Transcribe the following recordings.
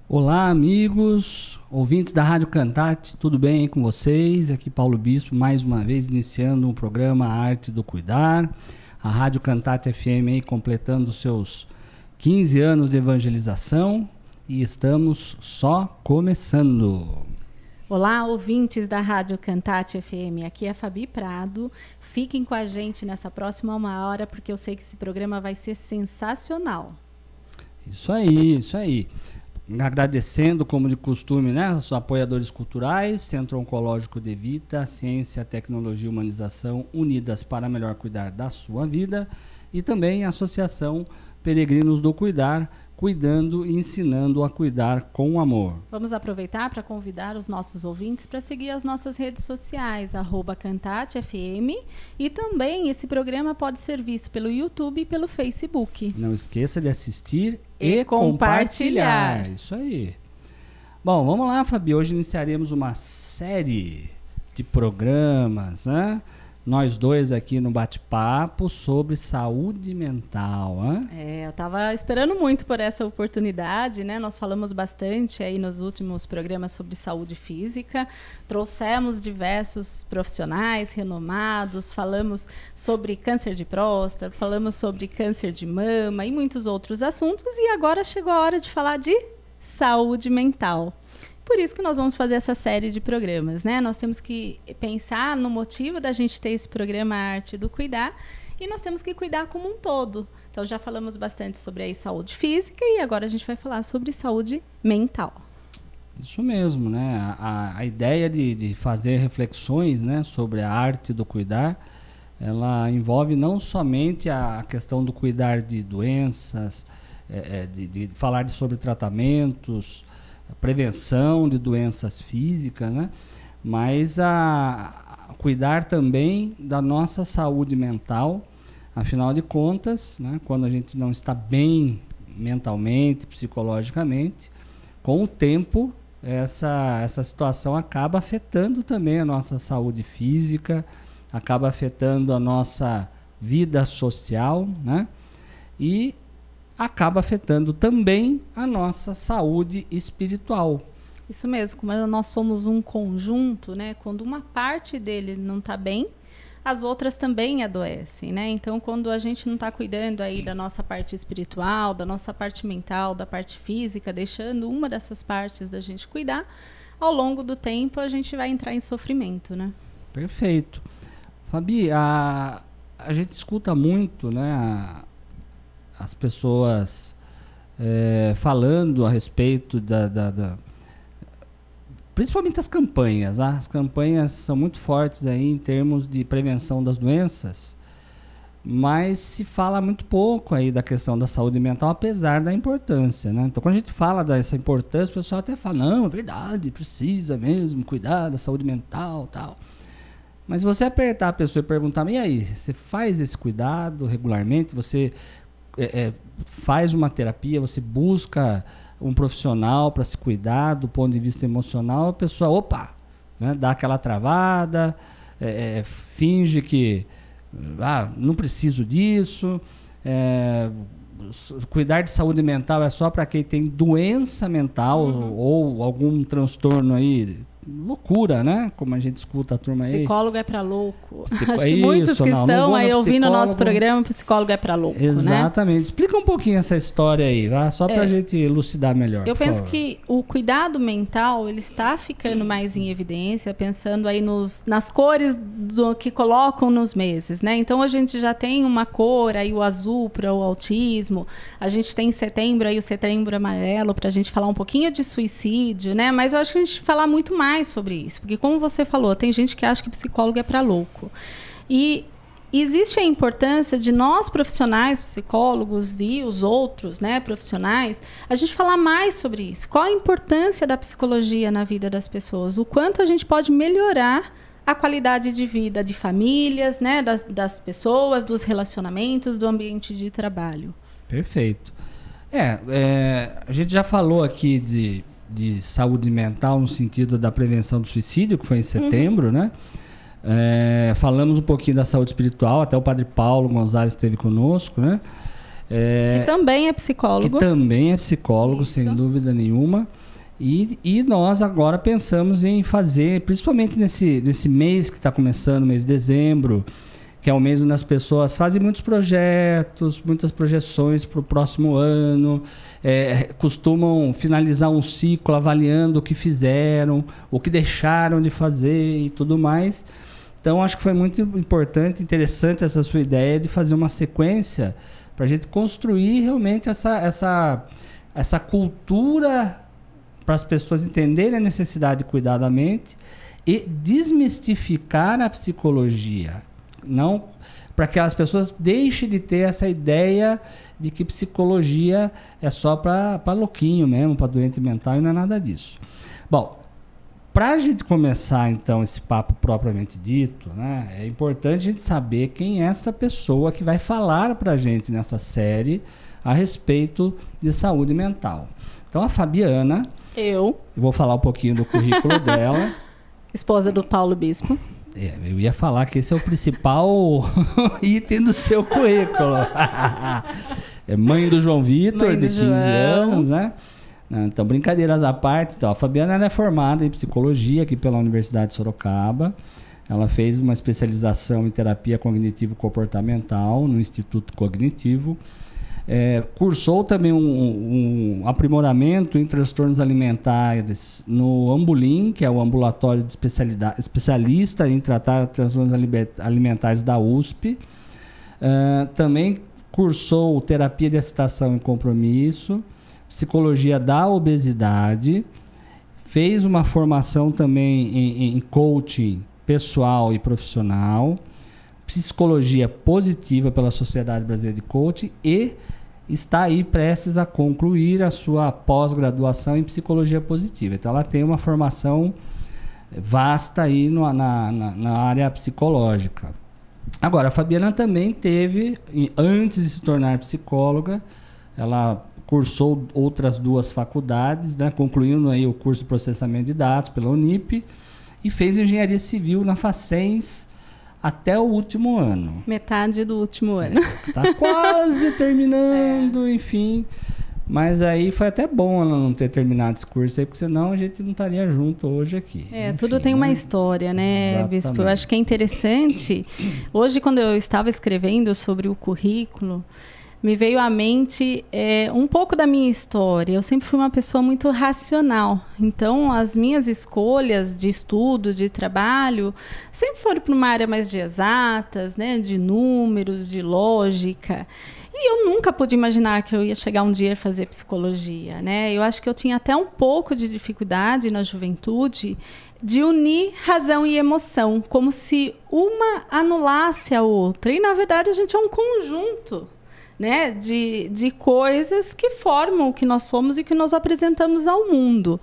Olá, amigos, ouvintes da Rádio Cantate, tudo bem aí com vocês? Aqui Paulo Bispo, mais uma vez iniciando um programa A Arte do Cuidar. A Rádio Cantate FM aí completando seus 15 anos de evangelização e estamos só começando. Olá, ouvintes da Rádio Cantate FM, aqui é a Fabi Prado. Fiquem com a gente nessa próxima 1 hora, porque eu sei que esse programa vai ser sensacional. Isso aí. Agradecendo, como de costume, né, os apoiadores culturais, Centro Oncológico de Vita, Ciência, Tecnologia e Humanização unidas para melhor cuidar da sua vida, e também a Associação Peregrinos do Cuidar, cuidando e ensinando a cuidar com amor. Vamos aproveitar para convidar os nossos ouvintes para seguir as nossas redes sociais, @CantateFM, e também esse programa pode ser visto pelo YouTube e pelo Facebook. Não esqueça de assistir e compartilhar. Isso aí. Bom, vamos lá, Fabi. Hoje iniciaremos uma série de programas, né? Nós dois aqui no bate-papo sobre saúde mental. Eu estava esperando muito por essa oportunidade, né? Nós falamos bastante aí nos últimos programas sobre saúde física, trouxemos diversos profissionais renomados, falamos sobre câncer de próstata, falamos sobre câncer de mama e muitos outros assuntos, e agora chegou a hora de falar de saúde mental. Por isso que nós vamos fazer essa série de programas, né? Nós temos que pensar no motivo da gente ter esse programa Arte do Cuidar, e nós temos que cuidar como um todo. Então já falamos bastante sobre a saúde física e agora a gente vai falar sobre saúde mental. Isso mesmo, né? A ideia de fazer reflexões, né, sobre a arte do cuidar, ela envolve não somente a questão do cuidar de doenças, de falar sobre tratamentos, a prevenção de doenças físicas, né? Mas a cuidar também da nossa saúde mental. Afinal de contas, né, quando a gente não está bem mentalmente, psicologicamente, com o tempo essa situação acaba afetando também a nossa saúde física, acaba afetando a nossa vida social, né? E acaba afetando também a nossa saúde espiritual. Isso mesmo, como nós somos um conjunto, né? Quando uma parte dele não está bem, as outras também adoecem, né? Então, quando a gente não está cuidando aí da nossa parte espiritual, da nossa parte mental, da parte física, deixando uma dessas partes da gente cuidar, ao longo do tempo a gente vai entrar em sofrimento, né? Perfeito. Fabi, a gente escuta muito, né, as pessoas falando a respeito principalmente as campanhas. As campanhas são muito fortes aí em termos de prevenção das doenças, mas se fala muito pouco aí da questão da saúde mental, apesar da importância, né? Então, quando a gente fala dessa importância, o pessoal até fala, não, é verdade, precisa mesmo cuidar da saúde mental, tal. Mas se você apertar a pessoa e perguntar, e aí, você faz esse cuidado regularmente? Você faz uma terapia, você busca um profissional para se cuidar do ponto de vista emocional, a pessoa, né, dá aquela travada, finge que não preciso disso, cuidar de saúde mental é só para quem tem doença mental ou algum transtorno aí, loucura, né? Como a gente escuta a turma aí. Psicólogo é para louco. Acho que muitos que estão aí ouvindo o nosso programa, psicólogo é para louco, exatamente. Né? Explica um pouquinho essa história aí, só para a gente elucidar melhor. Eu penso que o cuidado mental, ele está ficando mais em evidência, pensando aí nas cores do que colocam nos meses, né? Então a gente já tem uma cor aí, o azul para o autismo, a gente tem em setembro aí o setembro amarelo para a gente falar um pouquinho de suicídio, né? Mas eu acho que a gente falar muito mais sobre isso, porque como você falou, tem gente que acha que psicólogo é para louco. E existe a importância de nós profissionais, psicólogos e os outros, né, profissionais, a gente falar mais sobre isso. Qual a importância da psicologia na vida das pessoas? O quanto a gente pode melhorar a qualidade de vida de famílias, né, das pessoas, dos relacionamentos, do ambiente de trabalho. Perfeito. A gente já falou aqui de saúde mental no sentido da prevenção do suicídio, que foi em setembro, né? Falamos um pouquinho da saúde espiritual, até o Padre Paulo Gonzalez esteve conosco, né? Que também é psicólogo. Que também é psicólogo, isso, sem dúvida nenhuma. E nós agora pensamos em fazer, principalmente nesse mês que está começando, mês de dezembro, que é o mês onde as pessoas fazem muitos projetos, muitas projeções para o próximo ano, costumam finalizar um ciclo avaliando o que fizeram, o que deixaram de fazer e tudo mais. Então, acho que foi muito importante, interessante essa sua ideia de fazer uma sequência para a gente construir realmente essa cultura para as pessoas entenderem a necessidade de cuidar da mente e desmistificar a psicologia. Não para que as pessoas deixem de ter essa ideia de que psicologia é só para louquinho mesmo, para doente mental, e não é nada disso. Bom, para a gente começar então esse papo propriamente dito, né, é importante a gente saber quem é essa pessoa que vai falar para a gente nessa série a respeito de saúde mental. Então a Fabiana, eu vou falar um pouquinho do currículo dela. Esposa do Paulo Bispo. Eu ia falar que esse é o principal item do seu currículo. É mãe do João Vitor, de 15 anos, né? Então, brincadeiras à parte. Então, a Fabiana ela é formada em psicologia aqui pela Universidade de Sorocaba. Ela fez uma especialização em terapia cognitivo-comportamental no Instituto Cognitivo. Cursou também um aprimoramento em transtornos alimentares no Ambulim, que é o ambulatório de especialista em tratar transtornos alimentares da USP. Também cursou terapia de aceitação e compromisso, psicologia da obesidade, fez uma formação também em coaching pessoal e profissional, psicologia positiva pela Sociedade Brasileira de Coaching e está aí prestes a concluir a sua pós-graduação em psicologia positiva. Então ela tem uma formação vasta aí na área psicológica. Agora, a Fabiana também teve, antes de se tornar psicóloga, ela cursou outras 2 faculdades, né, concluindo aí o curso de processamento de dados pela Unip e fez engenharia civil na Facens até o último ano. Metade do último ano. Tá quase terminando, enfim. Mas aí foi até bom ela não ter terminado esse curso aí, porque senão a gente não estaria junto hoje aqui. Enfim, tudo tem uma história, né, Exatamente. Bispo? Eu acho que é interessante. Hoje, quando eu estava escrevendo sobre o currículo, me veio à mente um pouco da minha história. Eu sempre fui uma pessoa muito racional. Então, as minhas escolhas de estudo, de trabalho, sempre foram para uma área mais de exatas, né, de números, de lógica. E eu nunca pude imaginar que eu ia chegar um dia a fazer psicologia, né? Eu acho que eu tinha até um pouco de dificuldade na juventude de unir razão e emoção, como se uma anulasse a outra. E, na verdade, a gente é um conjunto, né, de coisas que formam o que nós somos e que nós apresentamos ao mundo.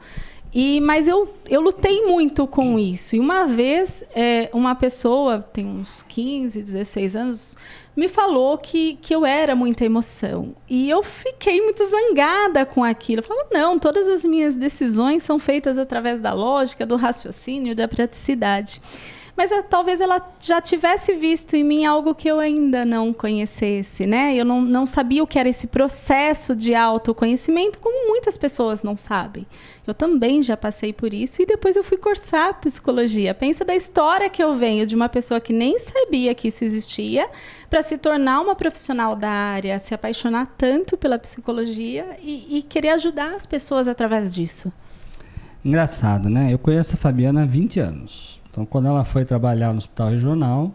Mas eu lutei muito com isso. E uma vez, uma pessoa, tem uns 15, 16 anos, me falou que eu era muita emoção. E eu fiquei muito zangada com aquilo. Eu falava, não, todas as minhas decisões são feitas através da lógica, do raciocínio, da praticidade. Mas talvez ela já tivesse visto em mim algo que eu ainda não conhecesse, né? Eu não sabia o que era esse processo de autoconhecimento, como muitas pessoas não sabem. Eu também já passei por isso e depois eu fui cursar psicologia. Pensa da história que eu venho de uma pessoa que nem sabia que isso existia para se tornar uma profissional da área, se apaixonar tanto pela psicologia e querer ajudar as pessoas através disso. Engraçado, né? Eu conheço a Fabiana há 20 anos. Então, quando ela foi trabalhar no Hospital Regional,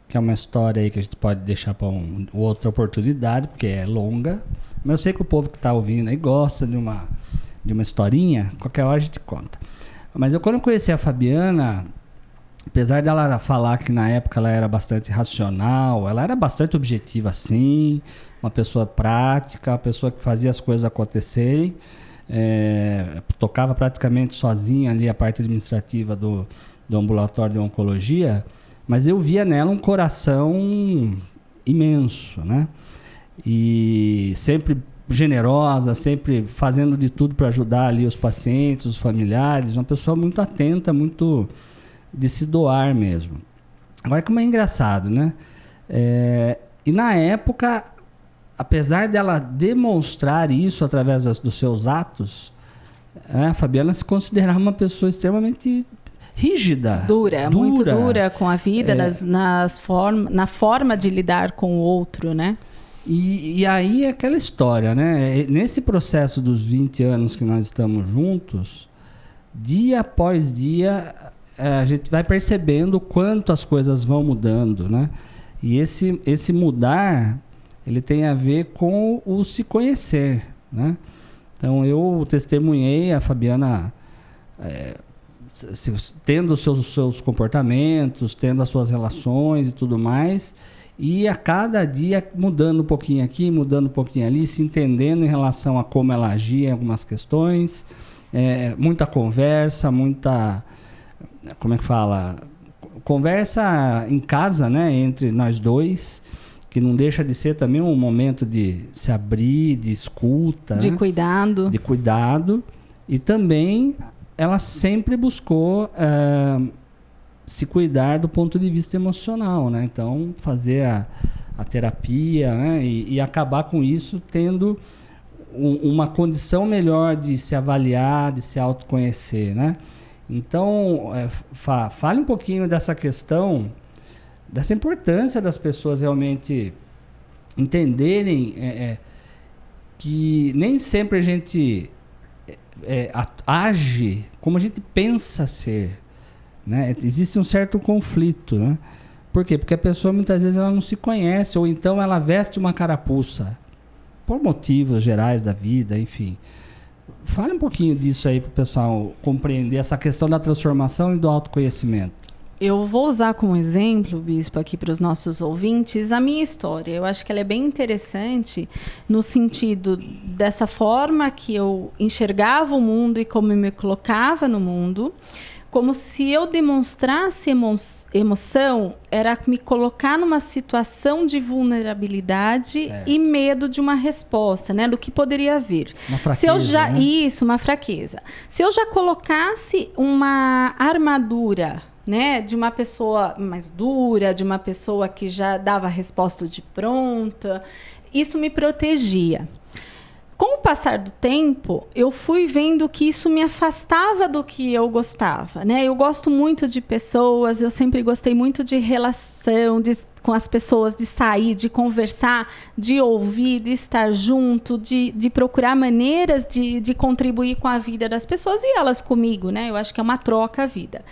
que é uma história aí que a gente pode deixar para outra oportunidade, porque é longa, mas eu sei que o povo que está ouvindo aí gosta de uma historinha, qualquer hora a gente conta. Mas quando eu conheci a Fabiana, apesar dela falar que na época ela era bastante racional, ela era bastante objetiva, sim, uma pessoa prática, uma pessoa que fazia as coisas acontecerem, tocava praticamente sozinha ali a parte administrativa do ambulatório de oncologia, mas eu via nela um coração imenso, né? E sempre generosa, sempre fazendo de tudo para ajudar ali os pacientes, os familiares, uma pessoa muito atenta, muito de se doar mesmo. Agora, como é engraçado, né? E na época, apesar dela demonstrar isso através dos seus atos, a Fabiana se considerava uma pessoa extremamente rígida. Muito dura com a vida, na forma de lidar com o outro, né? E aí é aquela história, né? Nesse processo dos 20 anos que nós estamos juntos, dia após dia, a gente vai percebendo o quanto as coisas vão mudando, né? E esse mudar, ele tem a ver com o se conhecer, né? Então, eu testemunhei a Fabiana tendo os seus comportamentos, tendo as suas relações e tudo mais, e a cada dia mudando um pouquinho aqui, mudando um pouquinho ali, se entendendo em relação a como ela agia em algumas questões, muita conversa, como é que fala? Conversa em casa, né, entre nós dois, que não deixa de ser também um momento de se abrir, de escuta. De né? cuidado. De cuidado. E também ela sempre buscou se cuidar do ponto de vista emocional, né? Então, fazer a terapia, né? E acabar com isso tendo uma condição melhor de se avaliar, de se autoconhecer, né? Então, fale um pouquinho dessa questão, dessa importância das pessoas realmente entenderem que nem sempre a gente age como a gente pensa ser, né? Existe um certo conflito, né? Por quê? Porque a pessoa muitas vezes ela não se conhece, ou então ela veste uma carapuça por motivos gerais da vida, enfim. Fale um pouquinho disso aí para o pessoal compreender essa questão da transformação e do autoconhecimento. Eu vou usar como exemplo, Bispo, aqui para os nossos ouvintes, a minha história. Eu acho que ela é bem interessante no sentido dessa forma que eu enxergava o mundo e como eu me colocava no mundo, como se eu demonstrasse emoção, era me colocar numa situação de vulnerabilidade certo. E medo de uma resposta, né, do que poderia vir. Uma fraqueza, né? Isso, uma fraqueza. Se eu já colocasse uma armadura, né, de uma pessoa mais dura, de uma pessoa que já dava a resposta de pronta, isso me protegia. Com o passar do tempo, eu fui vendo que isso me afastava do que eu gostava, né? Eu gosto muito de pessoas, eu sempre gostei muito de relação com as pessoas, de sair, de conversar, de ouvir, de estar junto, de procurar maneiras de contribuir com a vida das pessoas e elas comigo, né? Eu acho que é uma troca a vida.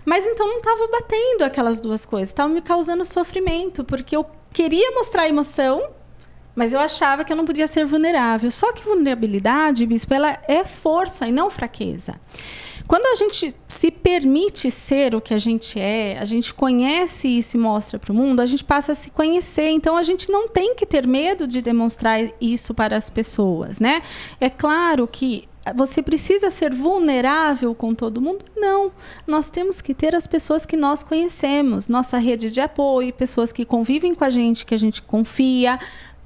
Mas então não estava batendo aquelas duas coisas, estava me causando sofrimento, porque eu queria mostrar emoção, mas eu achava que eu não podia ser vulnerável. Só que vulnerabilidade, Bispo, ela é força e não fraqueza. Quando a gente se permite ser o que a gente é, a gente conhece isso e mostra para o mundo, a gente passa a se conhecer. Então, a gente não tem que ter medo de demonstrar isso para as pessoas, né? É claro que você precisa ser vulnerável com todo mundo? Não. Nós temos que ter as pessoas que nós conhecemos, nossa rede de apoio, pessoas que convivem com a gente, que a gente confia.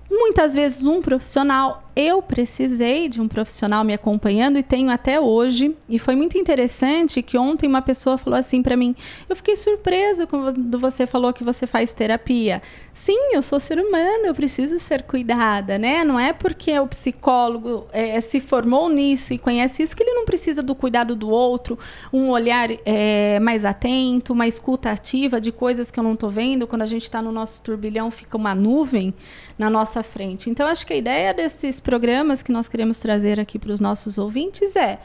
Muitas vezes um profissional, eu precisei de um profissional me acompanhando e tenho até hoje. E foi muito interessante que ontem uma pessoa falou assim para mim, eu fiquei surpresa quando você falou que você faz terapia. Sim, eu sou ser humano, eu preciso ser cuidada, né? Não é porque o psicólogo se formou nisso e conhece isso que ele não precisa do cuidado do outro, um olhar mais atento, uma escuta ativa de coisas que eu não estou vendo. Quando a gente está no nosso turbilhão, fica uma nuvem na nossa frente. Então, acho que a ideia desses programas que nós queremos trazer aqui para os nossos ouvintes é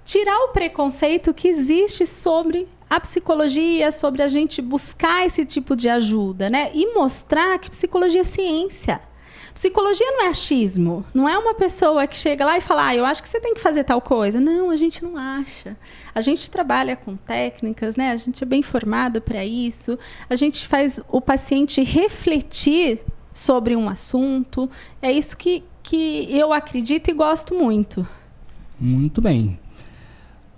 tirar o preconceito que existe sobre a psicologia, sobre a gente buscar esse tipo de ajuda, né? E mostrar que psicologia é ciência. Psicologia não é achismo, não é uma pessoa que chega lá e fala, eu acho que você tem que fazer tal coisa. Não, a gente não acha. A gente trabalha com técnicas, né? A gente é bem formado para isso. A gente faz o paciente refletir sobre um assunto. É isso que eu acredito e gosto muito. Muito bem.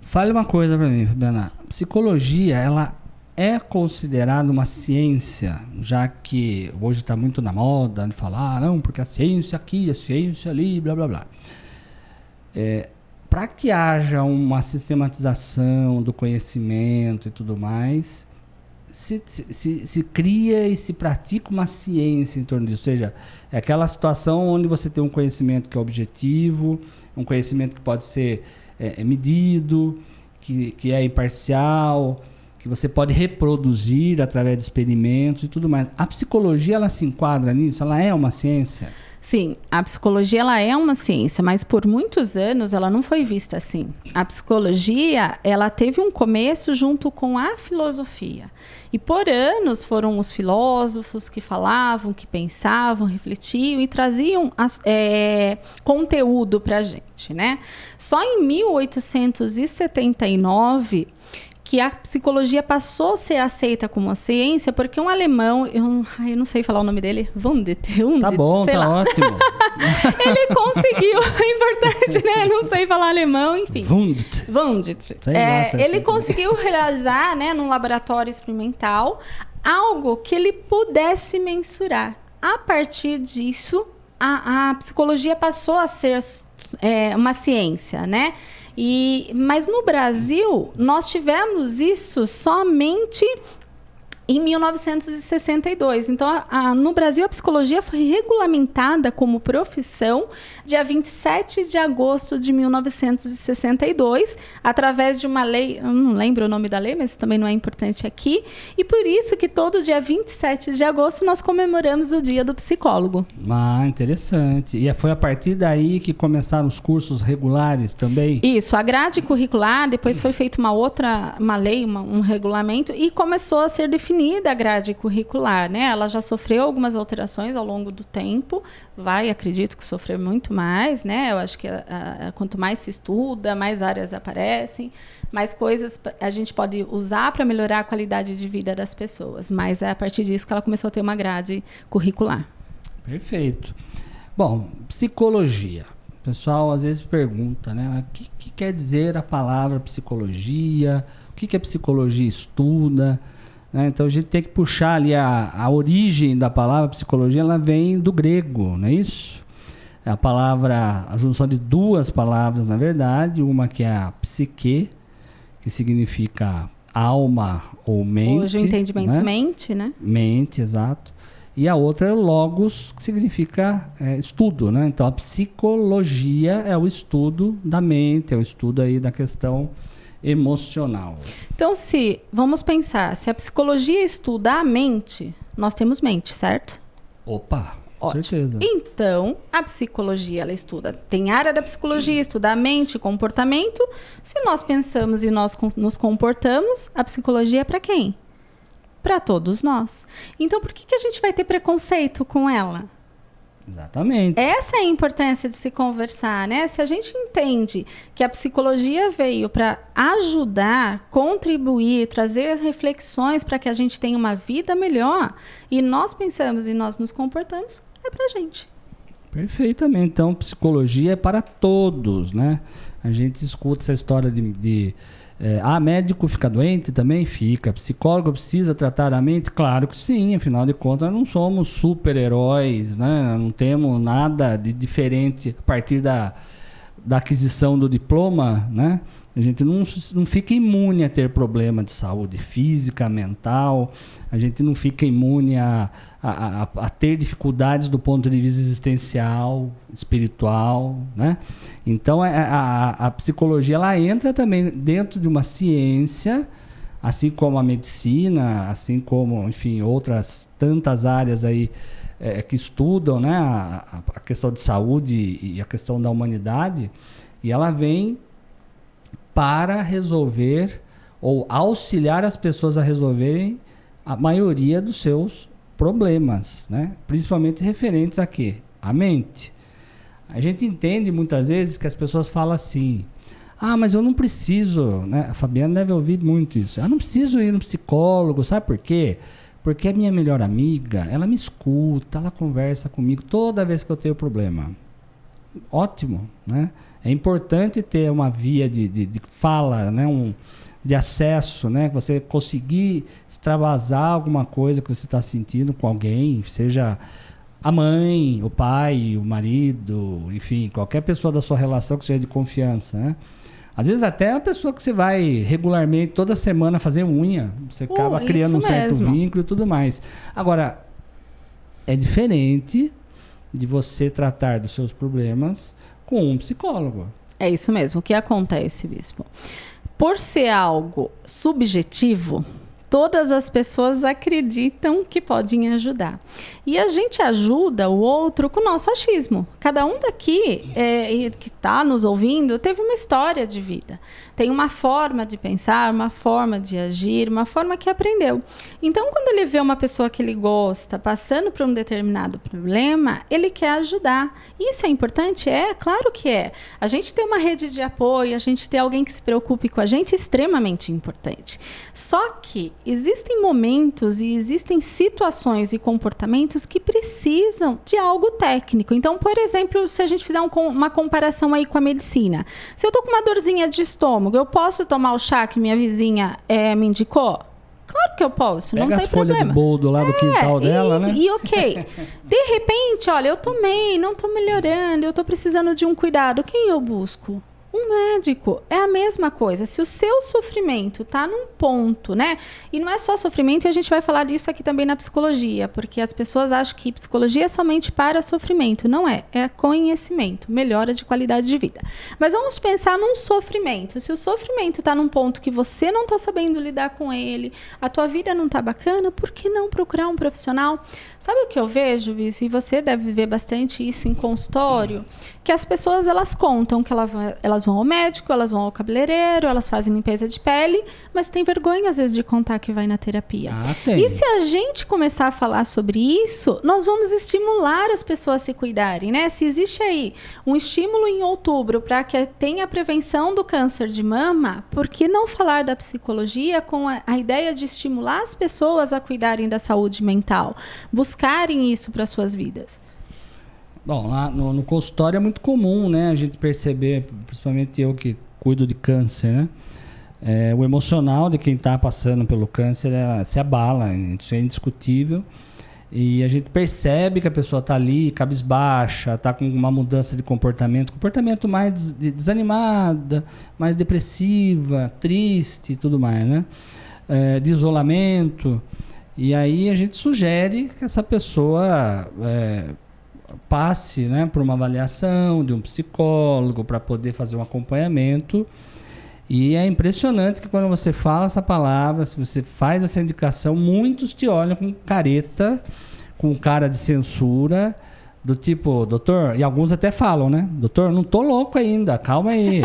Fale uma coisa para mim, Fabiana. Psicologia, ela é considerada uma ciência, já que hoje está muito na moda de falar, não, porque a ciência aqui, a ciência ali, blá, blá, blá. Para que haja uma sistematização do conhecimento e tudo mais, se cria e se pratica uma ciência em torno disso. Ou seja, é aquela situação onde você tem um conhecimento que é objetivo, um conhecimento que pode ser medido, que é imparcial, que você pode reproduzir através de experimentos e tudo mais. A psicologia, ela se enquadra nisso? Ela é uma ciência? Sim, a psicologia ela é uma ciência, mas por muitos anos ela não foi vista assim. A psicologia, ela teve um começo junto com a filosofia. E por anos foram os filósofos que falavam, que pensavam, refletiam e traziam conteúdo para a gente, né? Só em 1879 que a psicologia passou a ser aceita como uma ciência, porque um alemão, eu não sei falar o nome dele, Wundt, tá bom, tá ótimo. Ele conseguiu, é importante, né? Não sei falar alemão, enfim. Wundt. Ele conseguiu realizar, né, num laboratório experimental, algo que ele pudesse mensurar. A partir disso, a psicologia passou a ser uma ciência, né? Mas no Brasil, nós tivemos isso somente em 1962. Então, no Brasil, a psicologia foi regulamentada como profissão dia 27 de agosto de 1962, através de uma lei, eu não lembro o nome da lei, mas também não é importante aqui, e por isso que todo dia 27 de agosto nós comemoramos o Dia do Psicólogo. Interessante. E foi a partir daí que começaram os cursos regulares também? Isso, a grade curricular, depois foi feita uma lei, um regulamento, e começou a ser definida a grade curricular, né? Ela já sofreu algumas alterações ao longo do tempo, acredito que sofrer muito mais, né? Eu acho que quanto mais se estuda, mais áreas aparecem, mais coisas a gente pode usar para melhorar a qualidade de vida das pessoas, mas é a partir disso que ela começou a ter uma grade curricular. Perfeito. Bom, psicologia. O pessoal às vezes pergunta, né? O que quer dizer a palavra psicologia? O que a psicologia estuda? Então a gente tem que puxar ali a origem da palavra psicologia, ela vem do grego, não é isso? É a junção de duas palavras, na verdade, uma que é a psique, que significa alma ou mente. Hoje o entendimento, né? Mente, né? Mente, exato. E a outra é o logos, que significa estudo, né? Então a psicologia é o estudo da mente, é o estudo aí da questão emocional. Então, vamos pensar, se a psicologia estuda a mente, nós temos mente, certo? Opa, com certeza. Então, a psicologia, ela tem área da psicologia, estuda a mente, comportamento. Se nós pensamos e nós nos comportamos, a psicologia é para quem? Para todos nós. Então, por que a gente vai ter preconceito com ela? Exatamente. Essa é a importância de se conversar, né? Se a gente entende que a psicologia veio para ajudar, contribuir, trazer reflexões para que a gente tenha uma vida melhor, e nós pensamos e nós nos comportamos, é pra gente. Perfeitamente. Então, psicologia é para todos, né? A gente escuta essa história de médico fica doente? Também fica. Psicólogo precisa tratar a mente? Claro que sim, afinal de contas não somos super-heróis, né? Não temos nada de diferente a partir da aquisição do diploma, né? A gente não fica imune a ter problema de saúde física, mental, a gente não fica imune a ter dificuldades do ponto de vista existencial, espiritual, né? Então, a psicologia ela entra também dentro de uma ciência, assim como a medicina, assim como, enfim, outras tantas áreas aí que estudam, né, a questão de saúde e a questão da humanidade, e ela vem para resolver ou auxiliar as pessoas a resolverem a maioria dos seus problemas, né? Principalmente referentes a quê? A mente. A gente entende muitas vezes que as pessoas falam assim: mas eu não preciso, né? A Fabiana deve ouvir muito isso. Eu não preciso ir no psicólogo, sabe por quê? Porque a minha melhor amiga, ela me escuta, ela conversa comigo toda vez que eu tenho problema. Ótimo, né? É importante ter uma via de fala, né? De acesso, né? Você conseguir extravasar alguma coisa que você está sentindo com alguém, seja a mãe, o pai, o marido, enfim, qualquer pessoa da sua relação que seja de confiança, né? Às vezes até a pessoa que você vai regularmente, toda semana fazer unha, você acaba criando um certo vínculo e tudo mais. Agora, é diferente de você tratar dos seus problemas com um psicólogo. É isso mesmo. O que acontece, Bispo? Por ser algo subjetivo, todas as pessoas acreditam que podem ajudar. E a gente ajuda o outro com o nosso achismo. Cada um daqui que está nos ouvindo teve uma história de vida. Tem uma forma de pensar, uma forma de agir, uma forma que aprendeu. Então, quando ele vê uma pessoa que ele gosta passando por um determinado problema, ele quer ajudar. Isso é importante? É, claro que é. A gente ter uma rede de apoio, a gente ter alguém que se preocupe com a gente é extremamente importante. Só que existem momentos e existem situações e comportamentos que precisam de algo técnico. Então, por exemplo, se a gente fizer uma comparação aí com a medicina. Se eu tô com uma dorzinha de estômago, eu posso tomar o chá que minha vizinha me indicou? Claro que eu posso, não tem problema. Pega as folhas de boldo lá do quintal dela, né? E ok. De repente, olha, eu tomei, não tô melhorando, eu tô precisando de um cuidado. Quem eu busco? Um médico. É a mesma coisa. Se o seu sofrimento está num ponto, né? E não é só sofrimento, e a gente vai falar disso aqui também na psicologia, porque as pessoas acham que psicologia é somente para sofrimento. Não é. É conhecimento, melhora de qualidade de vida. Mas vamos pensar num sofrimento. Se o sofrimento está num ponto que você não está sabendo lidar com ele, a tua vida não está bacana, por que não procurar um profissional? Sabe o que eu vejo, isso? E você deve ver bastante isso em consultório, que as pessoas, elas contam que elas vão ao médico, elas vão ao cabeleireiro, elas fazem limpeza de pele, mas tem vergonha, às vezes, de contar que vai na terapia. Tem. E se a gente começar a falar sobre isso, nós vamos estimular as pessoas a se cuidarem, né? Se existe aí um estímulo em outubro para que tenha a prevenção do câncer de mama, por que não falar da psicologia com a ideia de estimular as pessoas a cuidarem da saúde mental, buscarem isso para suas vidas? Bom, lá no consultório é muito comum, né, a gente perceber, principalmente eu que cuido de câncer, né, o emocional de quem está passando pelo câncer se abala, isso é indiscutível, e a gente percebe que a pessoa está ali, cabisbaixa, está com uma mudança de comportamento mais desanimada, mais depressiva, triste e tudo mais, né, de isolamento, e aí a gente sugere que essa pessoa passe, né, por uma avaliação de um psicólogo para poder fazer um acompanhamento. E é impressionante que quando você fala essa palavra, se você faz essa indicação, muitos te olham com careta, com cara de censura, do tipo, doutor, e alguns até falam, né, doutor, não tô louco ainda, calma aí.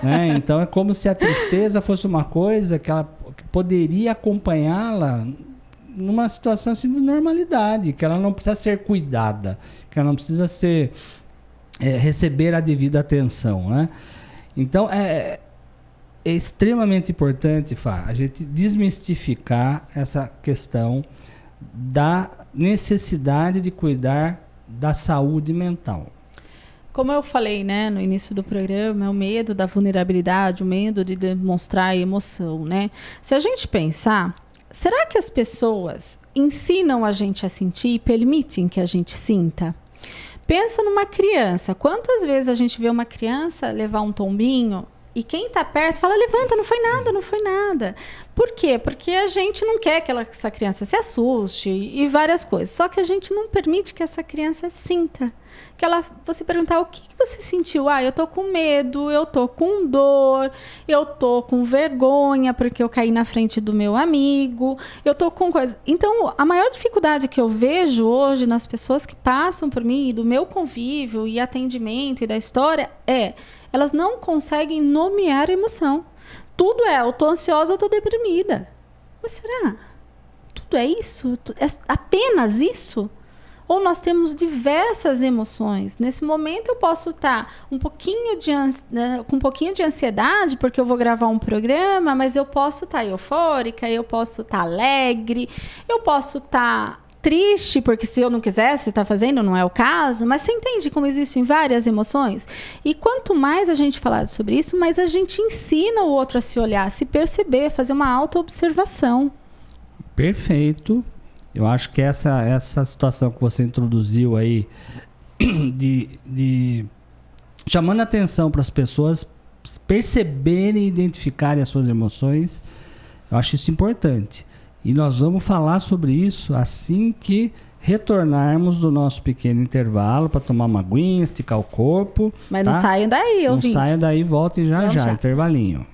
Né? Então é como se a tristeza fosse uma coisa que ela poderia acompanhá-la numa situação assim de normalidade, que ela não precisa ser cuidada, que ela não precisa receber a devida atenção, né? Então, é extremamente importante, Fá, a gente desmistificar essa questão da necessidade de cuidar da saúde mental. Como eu falei, né, no início do programa, é o medo da vulnerabilidade, o medo de demonstrar emoção, né? Se a gente pensar, será que as pessoas ensinam a gente a sentir e permitem que a gente sinta? Pensa numa criança. Quantas vezes a gente vê uma criança levar um tombinho e quem está perto fala, levanta, não foi nada, não foi nada. Por quê? Porque a gente não quer que essa criança se assuste e várias coisas. Só que a gente não permite que essa criança sinta. Você perguntar, o que você sentiu? Eu tô com medo, eu tô com dor, eu tô com vergonha porque eu caí na frente do meu amigo, eu tô com coisa. Então, a maior dificuldade que eu vejo hoje nas pessoas que passam por mim, do meu convívio e atendimento e da história, elas não conseguem nomear a emoção. Tudo eu tô ansiosa, eu tô deprimida. Mas será? Tudo é isso? É apenas isso? Ou nós temos diversas emoções. Nesse momento eu posso estar com um pouquinho de ansiedade, porque eu vou gravar um programa, mas eu posso estar eufórica, eu posso estar alegre, eu posso estar triste, porque se eu não quisesse estar fazendo, não é o caso, mas você entende como existem várias emoções? E quanto mais a gente falar sobre isso, mais a gente ensina o outro a se olhar, a se perceber, fazer uma auto-observação. Perfeito. Eu acho que essa situação que você introduziu aí, de chamando a atenção para as pessoas perceberem e identificarem as suas emoções. Eu acho isso importante. E nós vamos falar sobre isso assim que retornarmos do nosso pequeno intervalo para tomar uma aguinha, esticar o corpo. Mas tá? não saiam daí, Não ouvinte. saiam daí, voltem já, intervalinho.